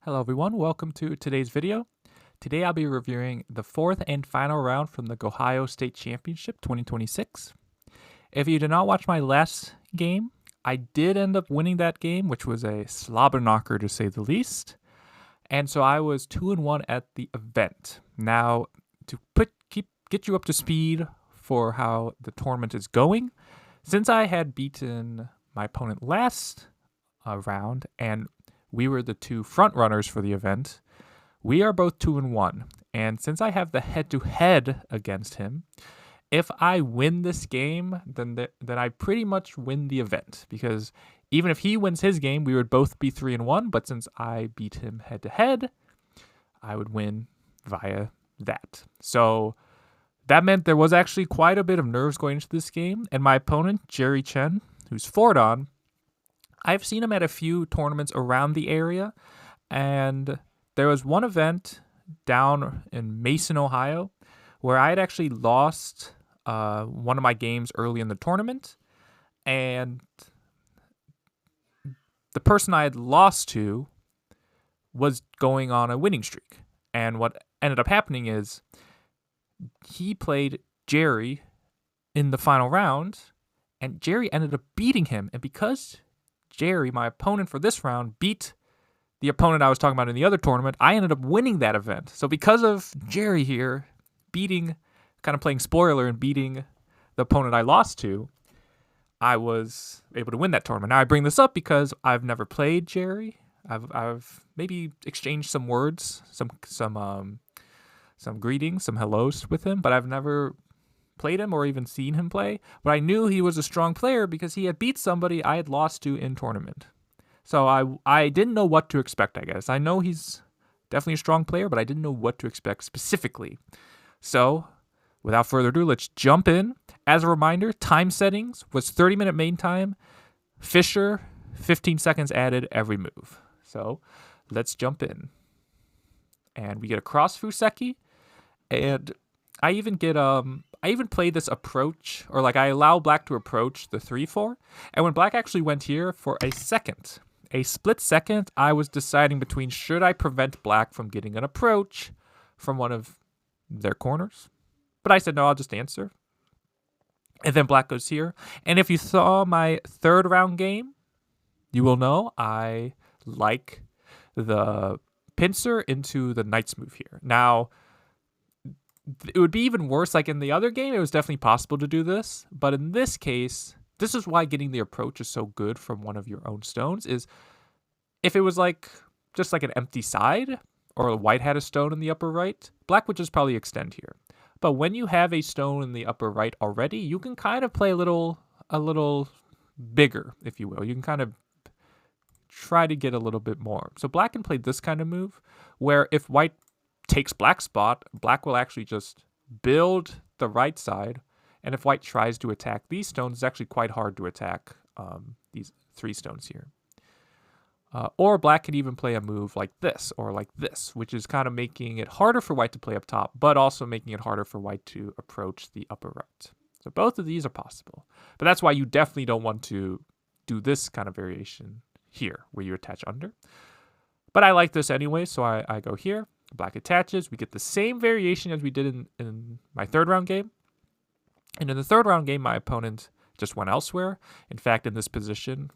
Hello everyone, welcome to today's video. Today I'll be reviewing the fourth and final round from the Gohio State Championship 2026. If you did not watch my last game, I did end up winning that game, which was a slobber knocker to say the least. And so I was 2-1 at the event. Now, to get you up to speed for how the tournament is going, since I had beaten my opponent last round and we were the two front runners for the event, we are both 2-1. And since I have the head-to-head against him, if I win this game, then I pretty much win the event. Because even if he wins his game, we would both be 3-1. But since I beat him head-to-head, I would win via that. So that meant there was actually quite a bit of nerves going into this game. And my opponent, Chen, who's forward on, I've seen him at a few tournaments around the area, and there was one event down in Mason, Ohio, where I had actually lost one of my games early in the tournament, and the person I had lost to was going on a winning streak. And what ended up happening is he played Jerry in the final round, and Jerry ended up beating him, and because Jerry, my opponent for this round, beat the opponent I was talking about in the other tournament, I ended up winning that event. So because of Jerry here beating, kind of playing spoiler and beating the opponent I lost to, I was able to win that tournament. Now I bring this up because I've never played Jerry. I've maybe exchanged some words, some greetings, some hellos with him, but I've never played him or even seen him play, but I knew he was a strong player because he had beat somebody I had lost to in tournament. So I didn't know what to expect, I guess. I know he's definitely a strong player, but I didn't know what to expect specifically. So without further ado, let's jump in. As a reminder, time settings was 30-minute main time. Fisher, 15 seconds added every move. So let's jump in. And we get a cross Fuseki, and I even play this approach, or like I allow black to approach the 3-4. And when black actually went here for a split second, I was deciding between should I prevent black from getting an approach from one of their corners. But I said, no, I'll just answer. And then black goes here. And if you saw my third round game, you will know I like the pincer into the knight's move here. Now, it would be even worse. Like in the other game, it was definitely possible to do this. But in this case, this is why getting the approach is so good from one of your own stones. Is if it was like just like an empty side, or a white had a stone in the upper right, black would just probably extend here. But when you have a stone in the upper right already, you can kind of play a little bigger, if you will. You can kind of try to get a little bit more. So black can play this kind of move, where if white takes black's spot, black will actually just build the right side, and if white tries to attack these stones, it's actually quite hard to attack these 3 stones here. Or black can even play a move like this, or like this, which is kind of making it harder for white to play up top, but also making it harder for white to approach the upper right. So both of these are possible. But that's why you definitely don't want to do this kind of variation here, where you attach under. But I like this anyway, so I go here. Black attaches. We get the same variation as we did in my third round game. And in the third round game, my opponent just went elsewhere. In fact, in this position,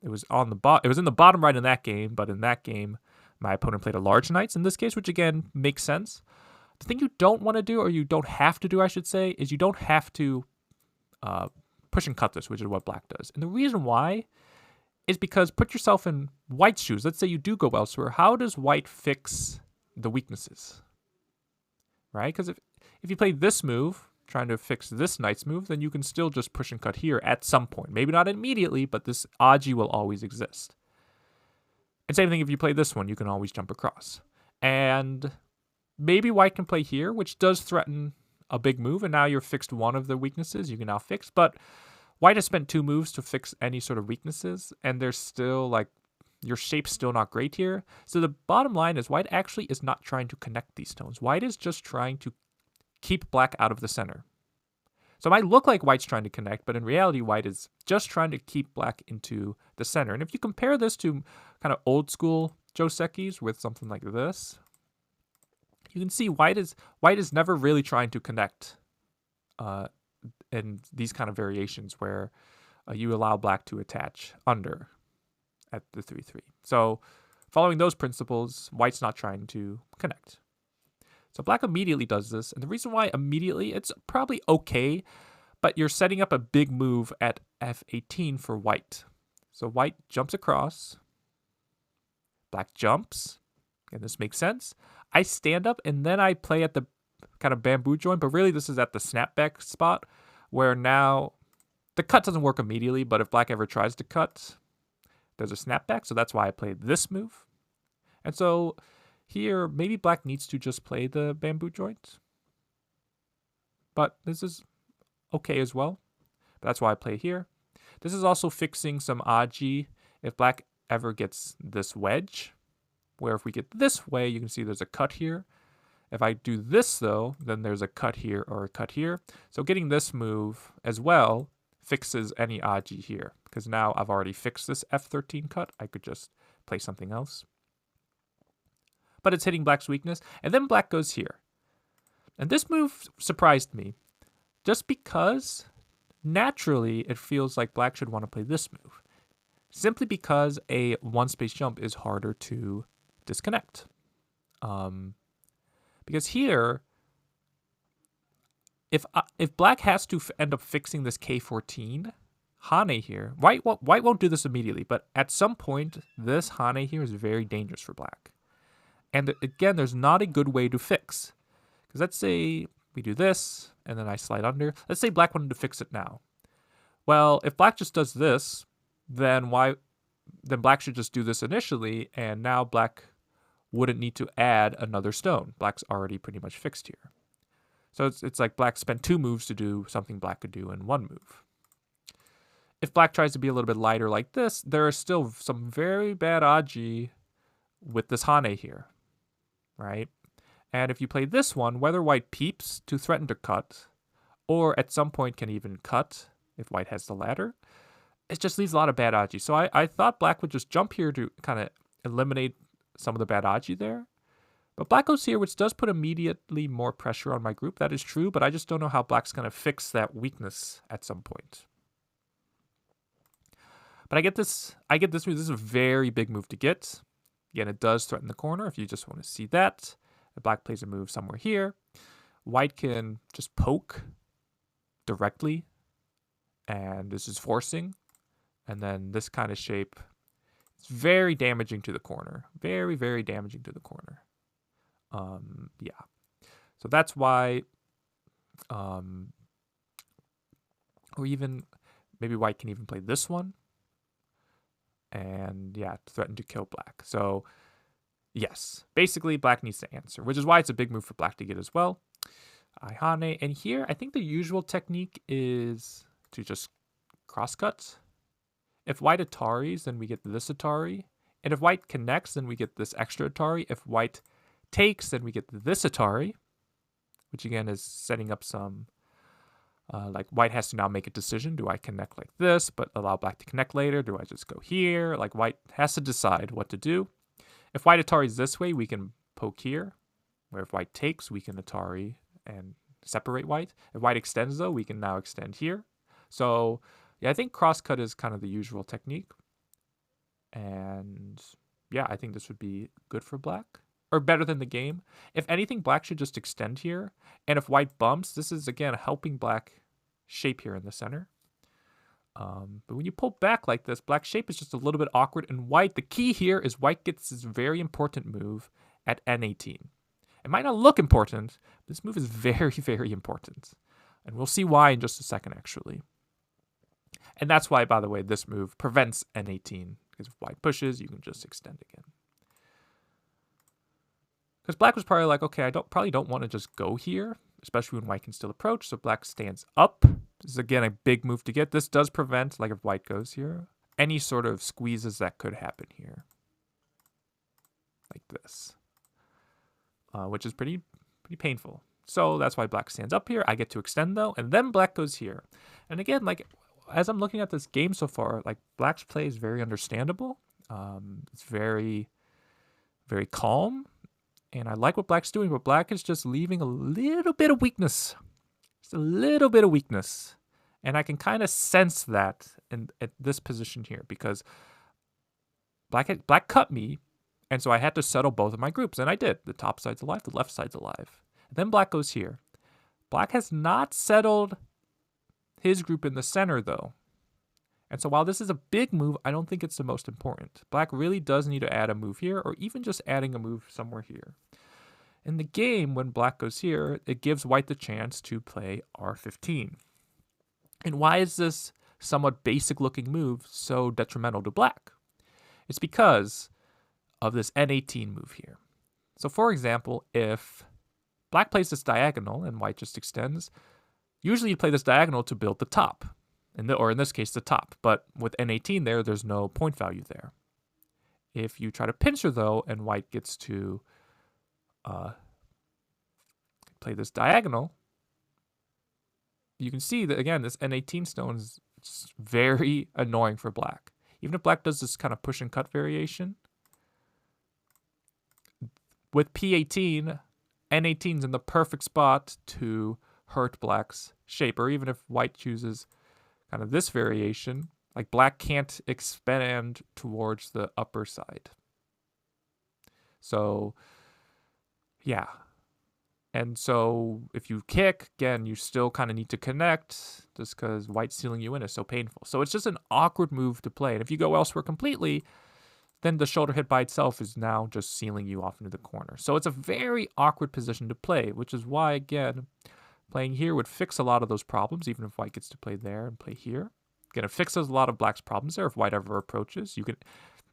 it was on the it was in the bottom right in that game, but in that game, my opponent played a large knights in this case, which again makes sense. The thing you don't want to do, or you don't have to do, I should say, is you don't have to push and cut this, which is what black does. And the reason why is because put yourself in white's shoes. Let's say you do go elsewhere. How does white fix the weaknesses, right? Because if you play this move, trying to fix this knight's move, then you can still just push and cut here at some point. Maybe not immediately, but this Aji will always exist. And same thing if you play this one, you can always jump across. And maybe white can play here, which does threaten a big move, and now you're fixed one of the weaknesses you can now fix. But white has spent 2 moves to fix any sort of weaknesses, and there's still like your shape's still not great here. So the bottom line is white actually is not trying to connect these stones. White is just trying to keep black out of the center. So it might look like white's trying to connect, but in reality, white is just trying to keep black into the center. And if you compare this to kind of old school Josekis with something like this, you can see white is never really trying to connect in these kind of variations where you allow black to attach under at the 3-3. So following those principles, white's not trying to connect. So black immediately does this, and the reason why immediately, it's probably okay, but you're setting up a big move at f18 for white. So white jumps across, black jumps, and this makes sense. I stand up, and then I play at the kind of bamboo joint, but really this is at the snapback spot, where now the cut doesn't work immediately, but if black ever tries to cut, there's a snapback, so that's why I played this move. And so here, maybe black needs to just play the bamboo joint, but this is okay as well. But that's why I play here. This is also fixing some aji if black ever gets this wedge, where if we get this way, you can see there's a cut here. If I do this though, then there's a cut here or a cut here. So getting this move as well fixes any aji here, because now I've already fixed this f13 cut. I could just play something else. But it's hitting black's weakness, and then black goes here. And this move surprised me, just because naturally it feels like black should want to play this move, simply because a one-space jump is harder to disconnect. Because here, if black has to end up fixing this k14 Hane here, white won't do this immediately, but at some point, this Hane here is very dangerous for black. And again, there's not a good way to fix. Because let's say we do this, and then I slide under. Let's say black wanted to fix it now. Well, if black just does this, then black should just do this initially, and now black wouldn't need to add another stone. Black's already pretty much fixed here. So it's like black spent 2 moves to do something black could do in 1 move. If black tries to be a little bit lighter like this, there are still some very bad aji with this Hane here, right? And if you play this one, whether white peeps to threaten to cut, or at some point can even cut if white has the ladder, it just leaves a lot of bad aji. So I thought black would just jump here to kind of eliminate some of the bad aji there. But black goes here, which does put immediately more pressure on my group. That is true, but I just don't know how black's going to fix that weakness at some point. But I get this move. This is a very big move to get. Again, it does threaten the corner if you just want to see that. If black plays a move somewhere here, white can just poke directly, and this is forcing. And then this kind of shape, it's very damaging to the corner. Very, very damaging to the corner. Yeah. So that's why, or even maybe white can even play this one. And yeah, threaten to kill black. So yes, basically black needs to answer, which is why it's a big move for black to get as well. Hane, and here I think the usual technique is to just crosscut. If white Ataris, then we get this Atari. And if white connects, then we get this extra Atari. If white takes, then we get this Atari, which again is setting up some, like white has to now make a decision. Do I connect like this, but allow black to connect later? Do I just go here? Like white has to decide what to do. If white Ataris this way, we can poke here. Where if white takes, we can Atari and separate white. If white extends though, we can now extend here. So yeah, I think crosscut is kind of the usual technique. And yeah, I think this would be good for black. Or better than the game. If anything, black should just extend here. And if white bumps, this is again helping black shape here in the center. But when you pull back like this, black shape is just a little bit awkward. And white, the key here is white gets this very important move at N18. It might not look important, but this move is very, very important. And we'll see why in just a second, actually. And that's why, by the way, this move prevents N18. Because if white pushes, you can just extend again. Because black was probably like, okay, I probably don't want to just go here, especially when white can still approach. So black stands up. This is, again, a big move to get. This does prevent, like if white goes here, any sort of squeezes that could happen here. Like this. Which is pretty painful. So that's why black stands up here. I get to extend, though. And then black goes here. And again, like, as I'm looking at this game so far, like, black's play is very understandable. It's very very calm. And I like what black's doing, but black is just leaving a little bit of weakness. Just a little bit of weakness. And I can kind of sense that at this position here because black cut me, and so I had to settle both of my groups, and I did. The top side's alive, the left side's alive. And then black goes here. Black has not settled his group in the center, though. And so while this is a big move, I don't think it's the most important. Black really does need to add a move here, or even just adding a move somewhere here. In the game, when black goes here, it gives white the chance to play r15. And why is this somewhat basic-looking move so detrimental to black? It's because of this n18 move here. So for example, if black plays this diagonal and white just extends, usually you play this diagonal to build the top, or in this case, the top. But with n18 there's no point value there. If you try to pincer, though, and white gets to play this diagonal, you can see that, again, this n18 stone is very annoying for black. Even if black does this kind of push and cut variation, with p18, n18's in the perfect spot to hurt black's shape. Or even if white chooses kind of this variation, like black can't expand towards the upper side. So, yeah. And so if you kick, again, you still kind of need to connect just because white sealing you in is so painful. So it's just an awkward move to play. And if you go elsewhere completely, then the shoulder hit by itself is now just sealing you off into the corner. So it's a very awkward position to play, which is why, again, playing here would fix a lot of those problems, even if white gets to play there and play here. Again, it fixes a lot of black's problems there if white ever approaches.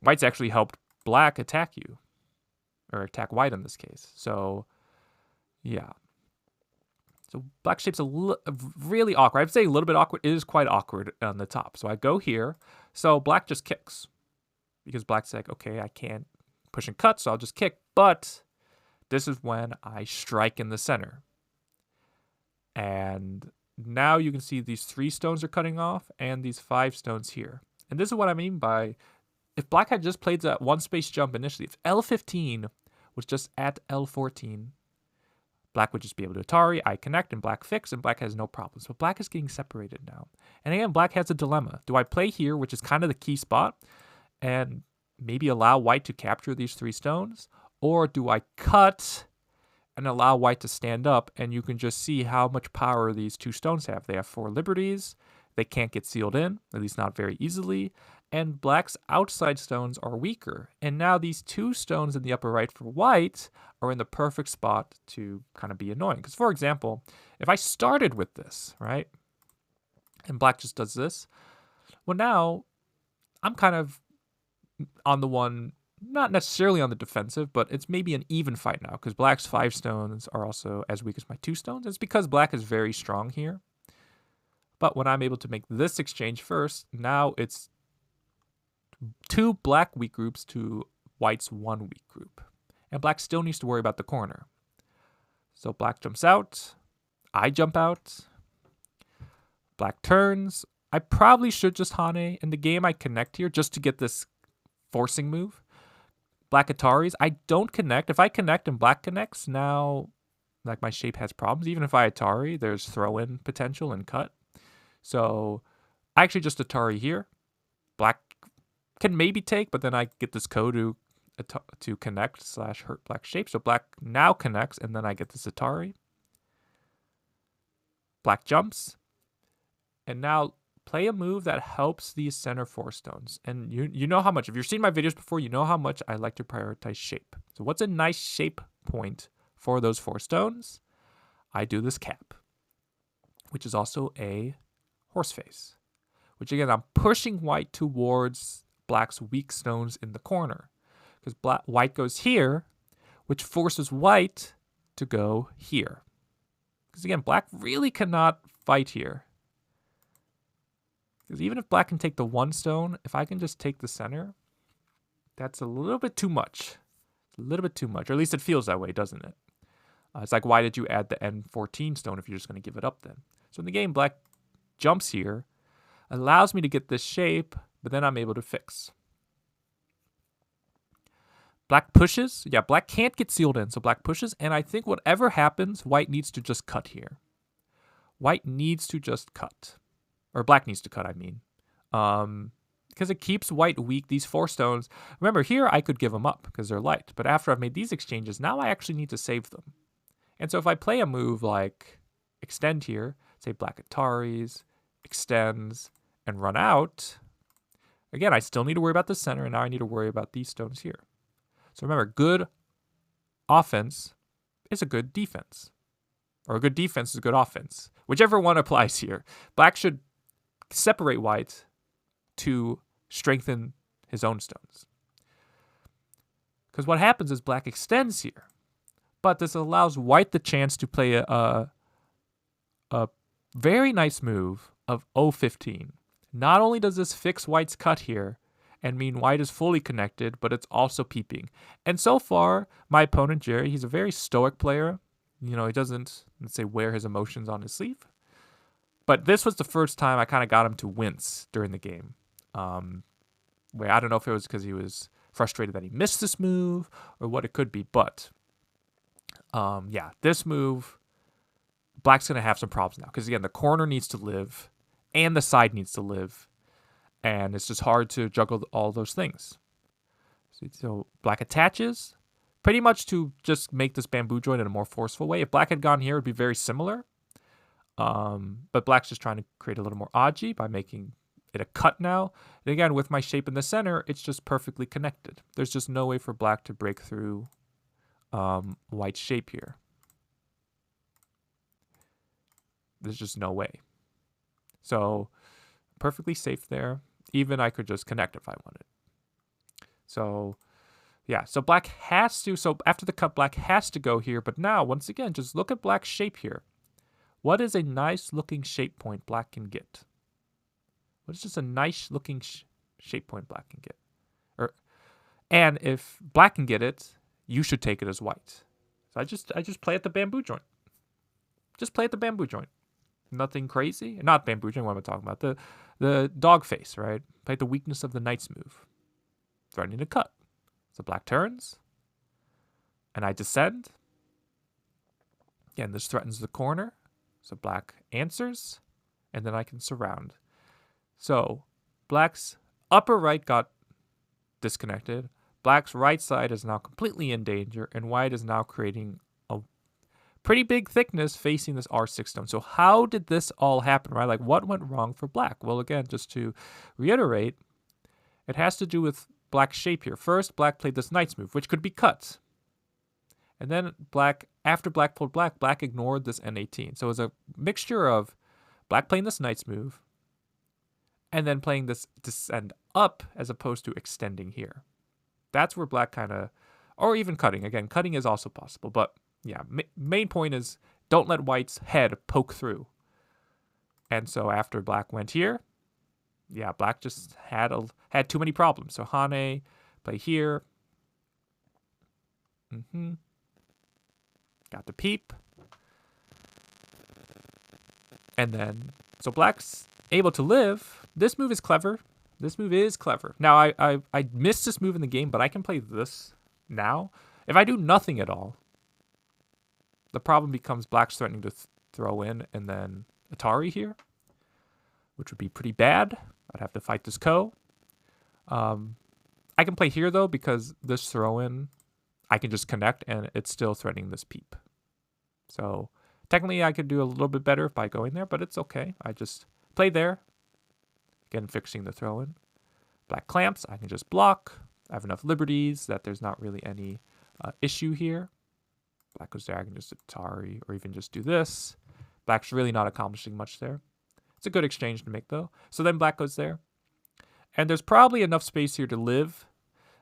White's actually helped black attack you, or attack white in this case. So, yeah. So black shape's really awkward. I'd say a little bit awkward. It is quite awkward on the top. So I go here. So black just kicks. Because black's like, okay, I can't push and cut, so I'll just kick. But this is when I strike in the center. And now you can see these 3 stones are cutting off and these 5 stones here. And this is what I mean by, if black had just played that one space jump initially, if L15 was just at L14, black would just be able to Atari, I connect, and black fix, and black has no problems. But black is getting separated now. And again, black has a dilemma. Do I play here, which is kind of the key spot, and maybe allow white to capture these 3 stones? Or do I cut and allow white to stand up? And you can just see how much power these 2 stones have. They have 4 liberties. They can't get sealed in, at least not very easily. And black's outside stones are weaker. And now these 2 stones in the upper right for white are in the perfect spot to kind of be annoying. Because, for example, if I started with this, right, and black just does this, well, now I'm kind of on the one, not necessarily on the defensive, but it's maybe an even fight now because black's 5 stones are also as weak as my 2 stones. It's because black is very strong here. But when I'm able to make this exchange first, now it's 2 black weak groups to white's 1 weak group. And black still needs to worry about the corner. So black jumps out. I jump out. Black turns. I probably should just Hane. In the game, I connect here just to get this forcing move. Black Ataris. I don't connect. If I connect and black connects, now like my shape has problems. Even if I Atari, there's throw-in potential and cut. So I actually just Atari here. Black can maybe take, but then I get this code to connect / hurt black shape. So black now connects, and then I get this Atari. Black jumps. And now play a move that helps these center 4 stones. And you know how much, if you've seen my videos before, you know how much I like to prioritize shape. So what's a nice shape point for those 4 stones? I do this cap, which is also a horse face, which again, I'm pushing white towards black's weak stones in the corner because white goes here, which forces white to go here. Because again, black really cannot fight here. Because even if black can take the 1 stone, if I can just take the center, that's a little bit too much. It's a little bit too much, or at least it feels that way, doesn't it? It's like, why did you add the N14 stone if you're just going to give it up then? So in the game, black jumps here, allows me to get this shape, but then I'm able to fix. Black pushes. Yeah, black can't get sealed in, so black pushes. And I think whatever happens, white needs to just cut here. White needs to just cut. Or black needs to cut, I mean. Because it keeps white weak. These 4 stones. Remember, here I could give them up because they're light. But after I've made these exchanges, now I actually need to save them. And so if I play a move like extend here, say black Ataris, extends, and run out, again, I still need to worry about the center, and now I need to worry about these stones here. So remember, good offense is a good defense. Or a good defense is a good offense. Whichever one applies here. Black should separate white to strengthen his own stones. Because what happens is black extends here. But this allows white the chance to play a very nice move of O15. Not only does this fix white's cut here and mean white is fully connected, but it's also peeping. And so far, my opponent, Jerry, he's a very stoic player. He doesn't, let's say, wear his emotions on his sleeve. But this was the first time I kind of got him to wince during the game. Where I don't know if it was because he was frustrated that he missed this move or what it could be. But, yeah, this move, black's going to have some problems now. Because, again, the corner needs to live and the side needs to live. And it's just hard to juggle all those things. So black attaches pretty much to just make this bamboo joint in a more forceful way. If black had gone here, it would be very similar. But black's just trying to create a little more aji by making it a cut now. And again, with my shape in the center, it's just perfectly connected. There's just no way for black to break through white's shape here. There's just no way. So perfectly safe there. Even I could just connect if I wanted. So yeah, so black has to, so after the cut, black has to go here. But now, once again, just look at black's shape here. What is a nice looking shape point black can get? What is just a nice looking shape point black can get? And if black can get it, you should take it as white. So I just play at the bamboo joint. Just play at the bamboo joint. Nothing crazy. Not bamboo joint, what am I talking about? The dog face, right? Play the weakness of the knight's move. Threatening to cut. So black turns. And I descend. Again, this threatens the corner. So black answers. And then I can surround. So black's upper right got disconnected. Black's right side is now completely in danger. And white is now creating a pretty big thickness facing this R6 stone. So how did this all happen, right? Like, what went wrong for black? Well, again, just to reiterate, it has to do with black's shape here. First, black played this knight's move, which could be cut. And then after black pulled black, black ignored this N18. So it was a mixture of black playing this knight's move and then playing this descend up as opposed to extending here. That's where black kind of, or even cutting. Again, cutting is also possible, but yeah, main point is don't let white's head poke through. And so after black went here, yeah, black just had too many problems. So Hane, play here. Got the peep. And then, so black's able to live. This move is clever. This move is clever. Now, I missed this move in the game, but I can play this now. If I do nothing at all, the problem becomes black's threatening to throw in and then Atari here, which would be pretty bad. I'd have to fight this Ko. I can play here, though, because this throw-in, I can just connect, and it's still threatening this peep. So technically, I could do a little bit better by going there, but it's okay. I just play there. Again, fixing the throw-in. Black clamps, I can just block. I have enough liberties that there's not really any issue here. Black goes there, I can just Atari, or even just do this. Black's really not accomplishing much there. It's a good exchange to make, though. So then black goes there. And there's probably enough space here to live.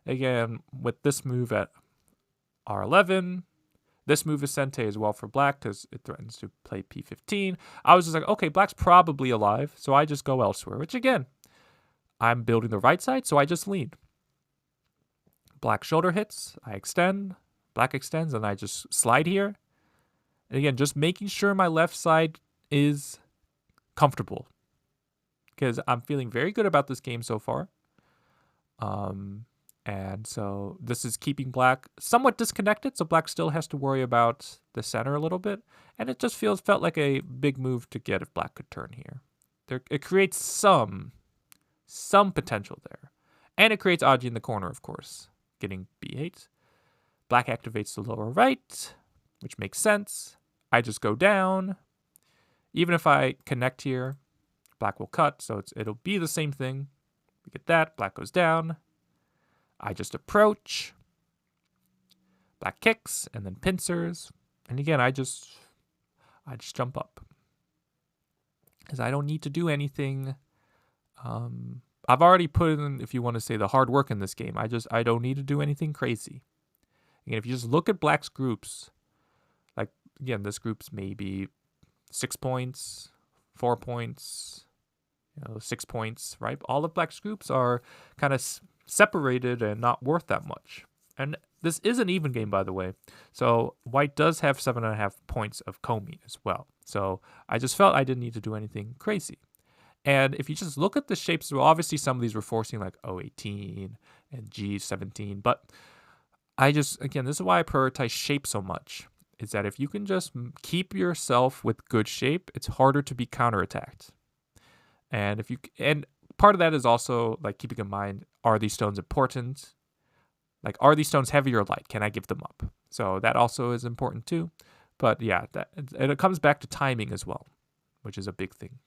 Again, with this move at R11. This move is Sente as well for black because it threatens to play P15. I was just like, okay, black's probably alive. So I just go elsewhere, which again, I'm building the right side, so I just lean. Black shoulder hits. I extend. Black extends, and I just slide here. And again, just making sure my left side is comfortable. Because I'm feeling very good about this game so far. And so this is keeping black somewhat disconnected, so black still has to worry about the center a little bit. And it just felt like a big move to get if black could turn here. It creates some potential there. And it creates Aji in the corner, of course, getting b8. Black activates the lower right, which makes sense. I just go down. Even if I connect here, black will cut, so it'll be the same thing. We get that. Black goes down. I just approach. Black kicks and then pincers. And again, I just jump up. Because I don't need to do anything. I've already put in, if you want to say, the hard work in this game. I don't need to do anything crazy. Again, if you just look at black's groups, like, again, this group's maybe 6 points, 4 points, 6 points, right? All of black's groups are kind of separated and not worth that much. And this is an even game, by the way. So white does have 7.5 points of Komi as well. So I just felt I didn't need to do anything crazy. And if you just look at the shapes, well, obviously some of these were forcing like O18 and G17. But again, this is why I prioritize shape so much, is that if you can just keep yourself with good shape, it's harder to be counterattacked. And part of that is also like keeping in mind, are these stones important? Like, are these stones heavy or light? Can I give them up? So that also is important too. But yeah, and it comes back to timing as well, which is a big thing.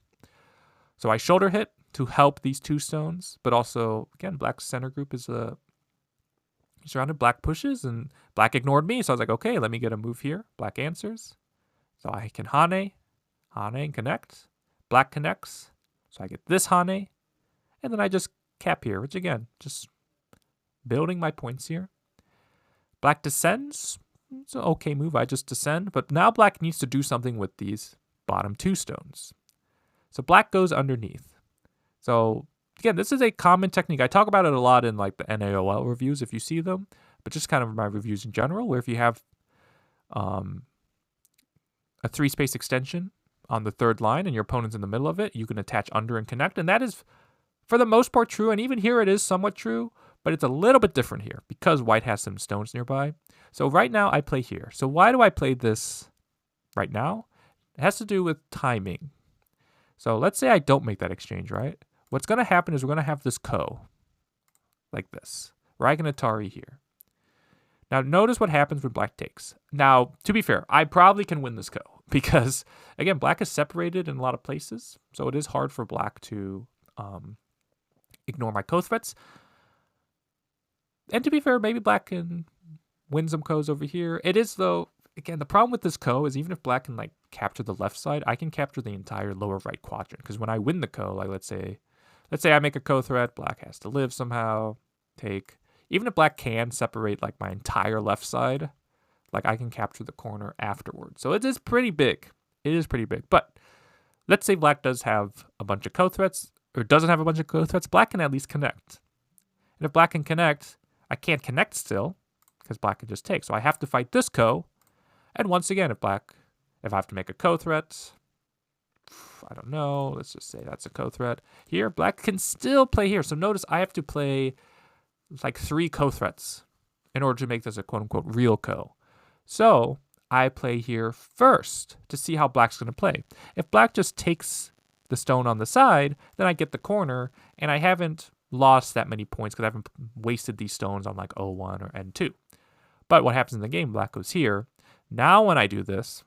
So I shoulder hit to help these two stones, but also, again, black's center group is surrounded. Black pushes, and black ignored me. So I was like, okay, let me get a move here. Black answers. So I can Hane and connect. Black connects. So I get this Hane. And then I just cap here, which again, just building my points here. Black descends. It's an okay move. I just descend. But now black needs to do something with these bottom two stones. So black goes underneath. So again, this is a common technique. I talk about it a lot in like the NAOL reviews if you see them, but just kind of my reviews in general, where if you have a 3-space extension on the third line and your opponent's in the middle of it, you can attach under and connect. And that is, for the most part, true. And even here it is somewhat true, but it's a little bit different here because white has some stones nearby. So right now I play here. So why do I play this right now? It has to do with timing. So let's say I don't make that exchange, right? What's going to happen is we're going to have this ko, like this, where I can Atari here. Now notice what happens when black takes. Now, to be fair, I probably can win this ko because, again, black is separated in a lot of places. So it is hard for black to ignore my ko threats. And to be fair, maybe black can win some kos over here. It is, though, again, the problem with this ko is even if black can like capture the left side, I can capture the entire lower right quadrant. Because when I win the ko, like let's say I make a ko threat, black has to live somehow, take. Even if black can separate like my entire left side, like I can capture the corner afterwards. So it is pretty big. It is pretty big. But let's say black does have a bunch of ko threats, or doesn't have a bunch of ko threats, black can at least connect. And if black can connect, I can't connect still, because black can just take. So I have to fight this ko. And once again, if I have to make a ko threat, I don't know, let's just say that's a ko threat. Here, black can still play here. So notice I have to play like 3 ko threats in order to make this a quote-unquote real ko. So I play here first to see how black's going to play. If black just takes the stone on the side, then I get the corner, and I haven't lost that many points because I haven't wasted these stones on like O1 or N2. But what happens in the game, black goes here. Now when I do this,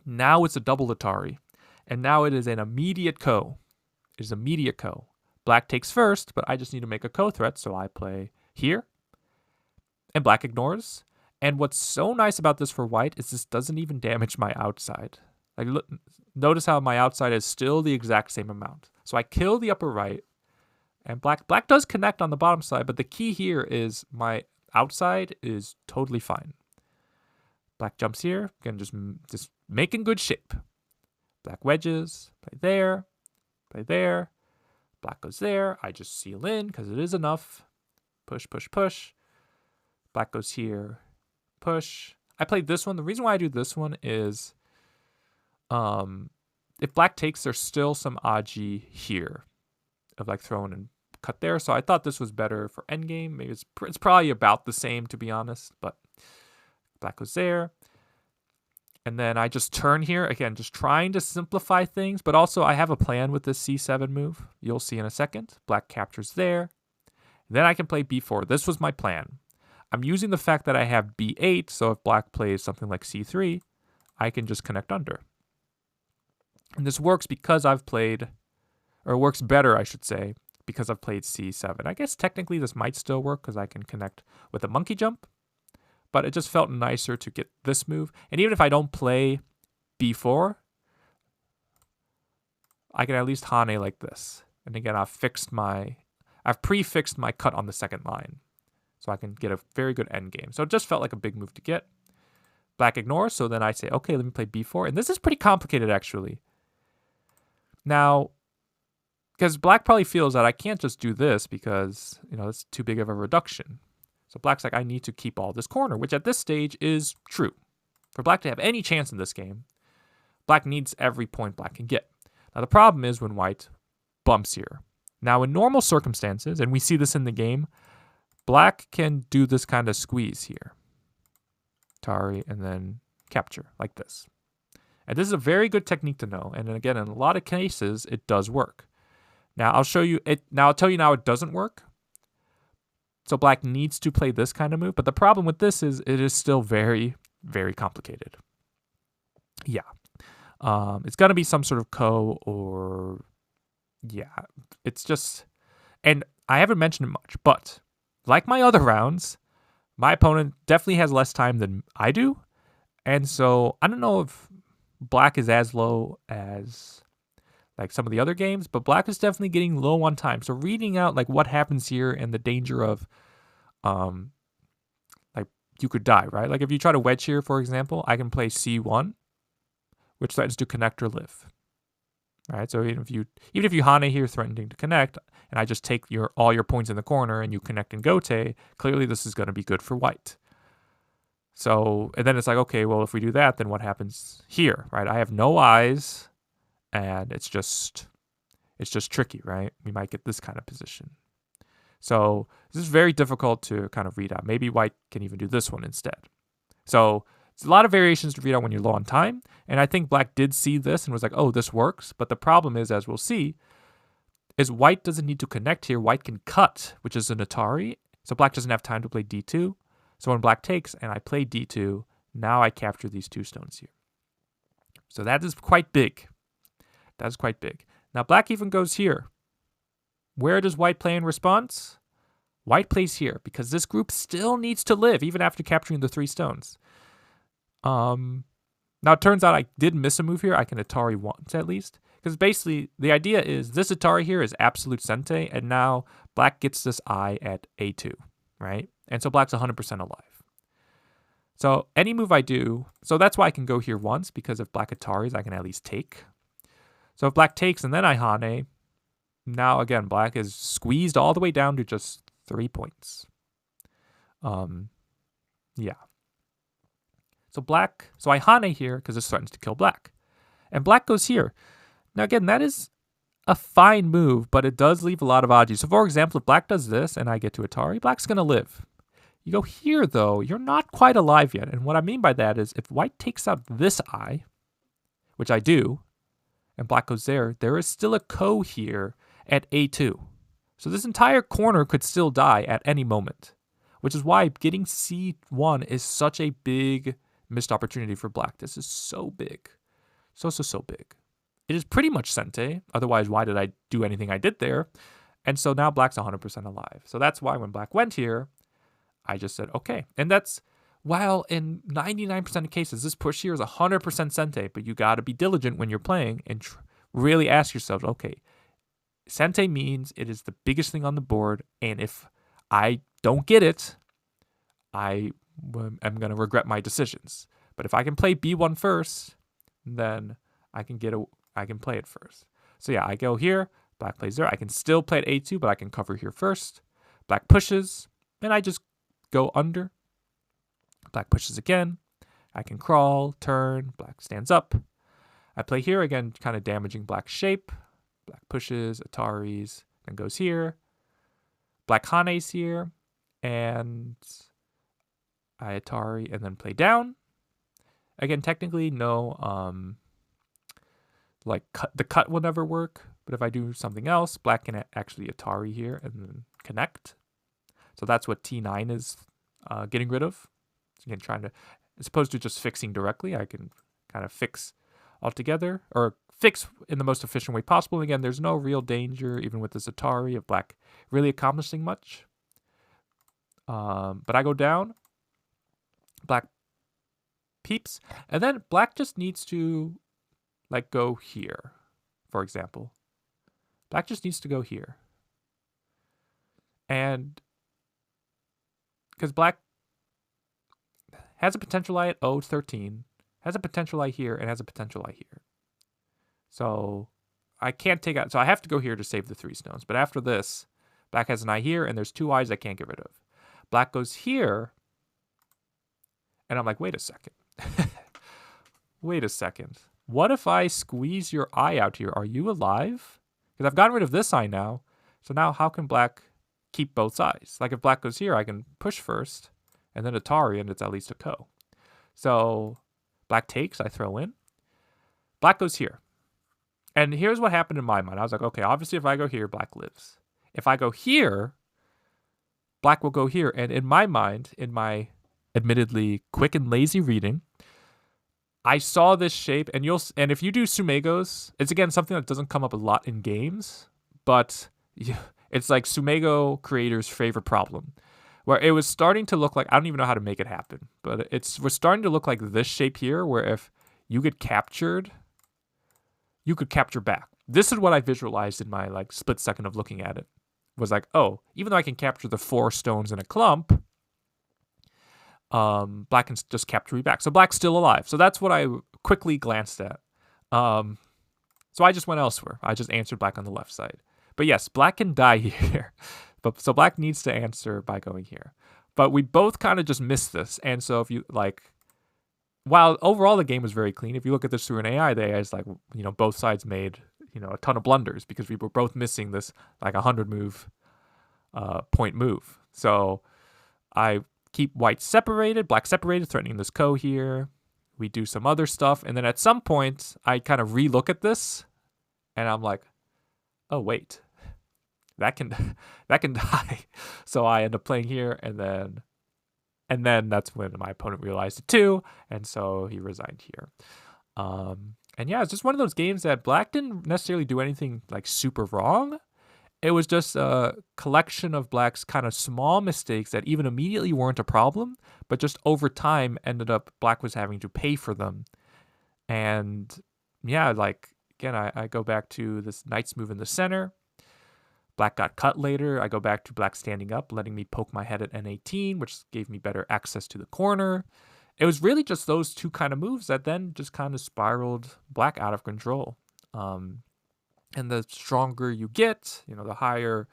now it's a double Atari. And now it is an immediate ko. It is immediate ko. Black takes first, but I just need to make a ko threat, so I play here. And black ignores. And what's so nice about this for white is this doesn't even damage my outside. Like, look, notice how my outside is still the exact same amount. So I kill the upper right, and black does connect on the bottom side, but the key here is my outside is totally fine. Black jumps here, again, just making good shape. Black wedges, play there, play there. Black goes there. I just seal in because it is enough. Push, push, push. Black goes here, push. I played this one. The reason why I do this one is if black takes, there's still some Aji here of like throwing and cut there. So I thought this was better for endgame. Maybe it's probably about the same, to be honest, but black goes there. And then I just turn here, again, just trying to simplify things, but also I have a plan with this c7 move. You'll see in a second. Black captures there. Then I can play b4. This was my plan. I'm using the fact that I have b8, so if black plays something like c3, I can just connect under. And this works because I've played, or works better, I should say, because I've played c7. I guess technically this might still work because I can connect with a monkey jump, but it just felt nicer to get this move. And even if I don't play b4, I can at least hane like this. And again, I've prefixed my cut on the second line, so I can get a very good end game. So it just felt like a big move to get. Black ignores, so then I say, okay, let me play b4. And this is pretty complicated, actually. Now, because black probably feels that I can't just do this because, it's too big of a reduction. So black's like, I need to keep all this corner, which at this stage is true. For black to have any chance in this game, black needs every point black can get. Now, the problem is when white bumps here. Now, in normal circumstances, and we see this in the game, black can do this kind of squeeze here. Atari, and then capture, like this. And this is a very good technique to know. And again, in a lot of cases, it does work. Now, I'll show you it. Now, I'll tell you now it doesn't work. So black needs to play this kind of move. But the problem with this is it is still very, very complicated. Yeah. It's going to be some sort of ko or... Yeah. It's just... And I haven't mentioned it much, but like my other rounds, my opponent definitely has less time than I do. And so I don't know if black is as low as like some of the other games, but black is definitely getting low on time. So reading out like what happens here and the danger of like you could die, right? Like if you try to wedge here, for example, I can play c1, which threatens to connect or live. Right? So even if you hane here threatening to connect, and I just take all your points in the corner and you connect and gote, clearly this is going to be good for white. So, and then it's like, okay, well, if we do that, then what happens here, right? I have no eyes, and it's just tricky, right? We might get this kind of position. So this is very difficult to kind of read out. Maybe white can even do this one instead. So it's a lot of variations to read out when you're low on time, and I think black did see this and was like, oh, this works. But the problem is, as we'll see, is white doesn't need to connect here. White can cut, which is an Atari. So black doesn't have time to play d2. So when black takes and I play d2, now I capture these two stones here. So that is quite big. That is quite big. Now black even goes here. Where does white play in response? White plays here because this group still needs to live even after capturing the 3 stones. Now it turns out I did miss a move here. I can Atari once at least. Because basically the idea is this Atari here is absolute sente, and now black gets this eye at a2, right? And so black's 100% alive. So any move I do, so that's why I can go here once, because if black Ataris, I can at least take. So if black takes and then I hane, now again, black is squeezed all the way down to just 3 points. Yeah. So I hane here because this threatens to kill black. And black goes here. Now again, that is a fine move, but it does leave a lot of odds. So for example, if black does this and I get to Atari, black's going to live. You go here though, you're not quite alive yet. And what I mean by that is if white takes out this eye, which I do, and black goes there, there is still a ko here at a2. So this entire corner could still die at any moment, which is why getting c1 is such a big missed opportunity for black. This is so big. So big. It is pretty much sente. Otherwise, why did I do anything I did there? And so now black's 100% alive. So that's why when black went here, I just said, okay. And that's, while in 99% of cases, this push here is 100% sente, but you got to be diligent when you're playing and really ask yourself, okay, sente means it is the biggest thing on the board, and if I don't get it, I am going to regret my decisions. But if I can play b1 first, then I can play it first. So yeah, I go here, black plays there. I can still play at a2, but I can cover here first. Black pushes, and I just go under. Black pushes again. I can crawl, turn, black stands up. I play here again, kind of damaging black's shape. Black pushes, Ataris, and goes here. Black Hane's here, and I Atari and then play down. Again, technically no, like the cut will never work, but if I do something else, black can actually Atari here and then connect. So that's what T9 is getting rid of. So again, trying to, as opposed to just fixing directly, I can kind of fix altogether, or fix in the most efficient way possible. And again, there's no real danger, even with this Atari, of black really accomplishing much. But I go down, black peeps, and then black just needs to like go here, for example. Black just needs to go here. And because black has a potential eye at O13, has a potential eye here, and has a potential eye here. So I can't take out, so I have to go here to save the 3 stones. But after this, black has an eye here, and there's 2 eyes I can't get rid of. Black goes here, and I'm like, wait a second. Wait a second. What if I squeeze your eye out here? Are you alive? Because I've gotten rid of this eye now. So now how can black keep both eyes? Like if black goes here, I can push first, and then Atari, and it's at least a ko. So black takes, I throw in. Black goes here. And here's what happened in my mind. I was like, okay, obviously if I go here, black lives. If I go here, black will go here. And in my mind, in my admittedly quick and lazy reading, I saw this shape, and if you do Sumegos, it's again something that doesn't come up a lot in games, but it's like Sumego creators' favorite problem, where it was starting to look like, I don't even know how to make it happen, but was starting to look like this shape here, where if you get captured, you could capture back. This is what I visualized in my like split second of looking at it. Was like, oh, even though I can capture the 4 stones in a clump, black can just capture me back. So black's still alive. So that's what I quickly glanced at. So I just went elsewhere. I just answered black on the left side. But yes, black can die here. So black needs to answer by going here. But we both kind of just missed this. And so if you like, while overall the game was very clean, if you look at the Soren AI, the AI is like, both sides made, a ton of blunders because we were both missing this like 100 move, point move. So I keep white separated, black separated, threatening this ko here. We do some other stuff. And then at some point, I kind of re-look at this, and I'm like, oh, wait. That can die. So I end up playing here, and then that's when my opponent realized it too, and so he resigned here. And yeah, it's just one of those games that black didn't necessarily do anything like super wrong. It was just a collection of black's kind of small mistakes that even immediately weren't a problem, but just over time ended up black was having to pay for them. And yeah, like again, I go back to this knight's move in the center. Black got cut later. I go back to black standing up, letting me poke my head at N18, which gave me better access to the corner. It was really just those 2 kind of moves that then just kind of spiraled black out of control. And the stronger you get, the higher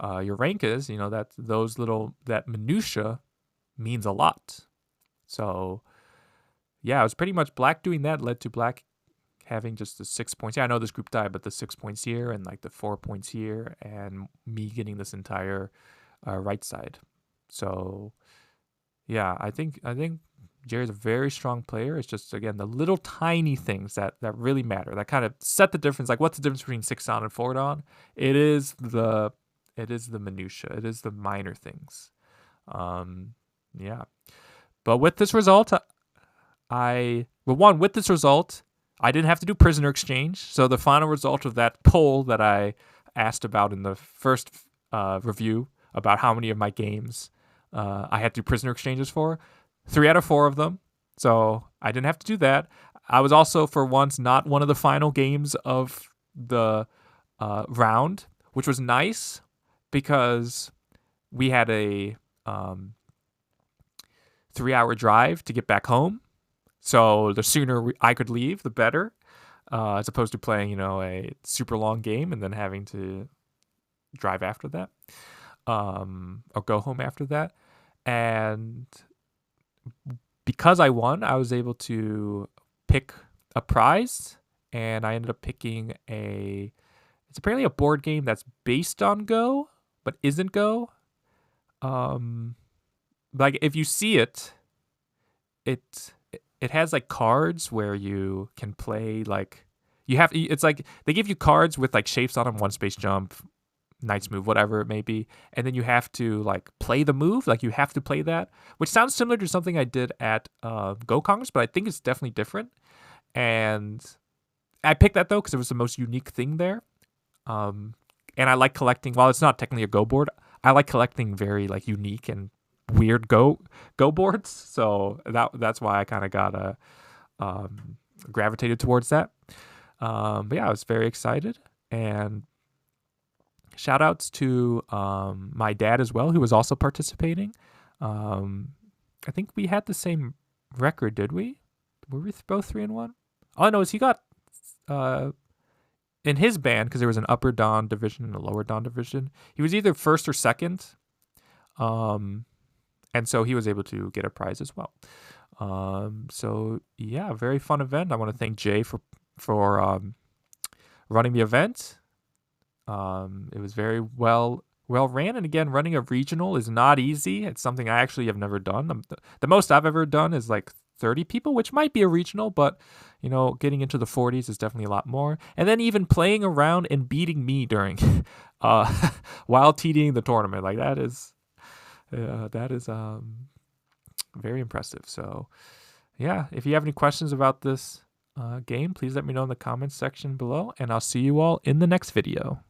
your rank is, that minutia means a lot. So yeah, it was pretty much black doing that led to black having just the 6 points. Yeah, I know this group died, but the 6 points here and like the 4 points here, and me getting this entire right side. So yeah, I think Jerry's a very strong player. It's just, again, the little tiny things that really matter, that kind of set the difference. Like, what's the difference between 6 on and 4 on? It is the minutia. It is the minor things. Yeah. But with this result, with this result, I didn't have to do prisoner exchange. So the final result of that poll that I asked about in the first review about how many of my games I had to do prisoner exchanges for, 3 out of 4 of them. So I didn't have to do that. I was also, for once, not one of the final games of the round, which was nice because we had a 3-hour drive to get back home. So the sooner I could leave, the better, as opposed to playing, a super long game and then having to drive after that, or go home after that. And because I won, I was able to pick a prize, and I ended up picking it's apparently a board game that's based on Go, but isn't Go. Like if you see it, it has like cards where you can play like it's like they give you cards with like shapes on them, one space jump, knight's move, whatever it may be, and then you have to like play the move, like you have to play that, which sounds similar to something I did at Go Congress, but I think it's definitely different. And I picked that though because it was the most unique thing there. And I like collecting. While it's not technically a Go board, I like collecting very like unique and weird Go boards. So that's why I kind of got gravitated towards that. But yeah, I was very excited, and shout outs to my dad as well, who was also participating. I think we had the same record, did we? Were we both 3-1? All I know is he got in his band, because there was an upper Dan division and a lower Dan division. He was either first or second, and so he was able to get a prize as well. So yeah, very fun event. I want to thank Jay for running the event. It was very well ran, and again, running a regional is not easy. It's something I actually have never done. The most I've ever done is like 30 people, which might be a regional, but you know, getting into the 40s is definitely a lot more. And then even playing around and beating me during while TDing the tournament, like that is very impressive. So yeah, if you have any questions about this game, please let me know in the comments section below, and I'll see you all in the next video.